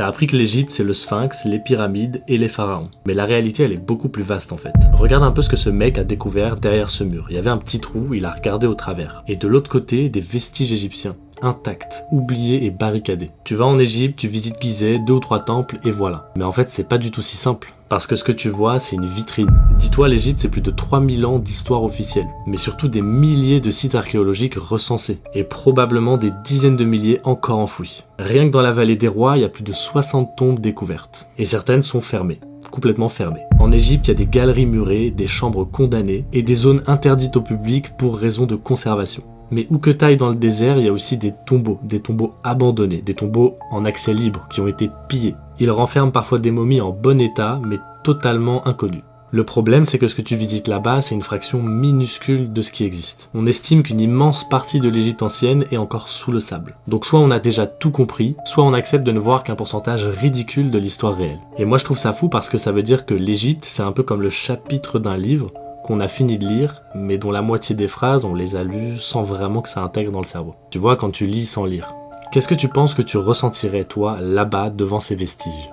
T'as appris que l'Égypte, c'est le Sphinx, les pyramides et les pharaons. Mais la réalité, elle est beaucoup plus vaste en fait. Regarde un peu ce que ce mec a découvert derrière ce mur. Il y avait un petit trou, il a regardé au travers. Et de l'autre côté, des vestiges égyptiens. Intacts, oubliés et barricadés. Tu vas en Égypte, tu visites Gizeh, 2 ou 3 temples et voilà. Mais en fait, c'est pas du tout si simple. Parce que ce que tu vois, c'est une vitrine. Dis-toi, l'Égypte, c'est plus de 3000 ans d'histoire officielle. Mais surtout des milliers de sites archéologiques recensés. Et probablement des dizaines de milliers encore enfouis. Rien que dans la vallée des rois, il y a plus de 60 tombes découvertes. Et certaines sont fermées. Complètement fermées. En Égypte, il y a des galeries murées, des chambres condamnées et des zones interdites au public pour raison de conservation. Mais où que t'ailles dans le désert, il y a aussi des tombeaux abandonnés, des tombeaux en accès libre qui ont été pillés. Ils renferment parfois des momies en bon état, mais totalement inconnues. Le problème, c'est que ce que tu visites là-bas, c'est une fraction minuscule de ce qui existe. On estime qu'une immense partie de l'Égypte ancienne est encore sous le sable. Donc soit on a déjà tout compris, soit on accepte de ne voir qu'un pourcentage ridicule de l'histoire réelle. Et moi je trouve ça fou parce que ça veut dire que l'Égypte, c'est un peu comme le chapitre d'un livre qu'on a fini de lire, mais dont la moitié des phrases, on les a lues sans vraiment que ça intègre dans le cerveau. Tu vois, quand tu lis sans lire. Qu'est-ce que tu penses que tu ressentirais, toi, là-bas, devant ces vestiges ?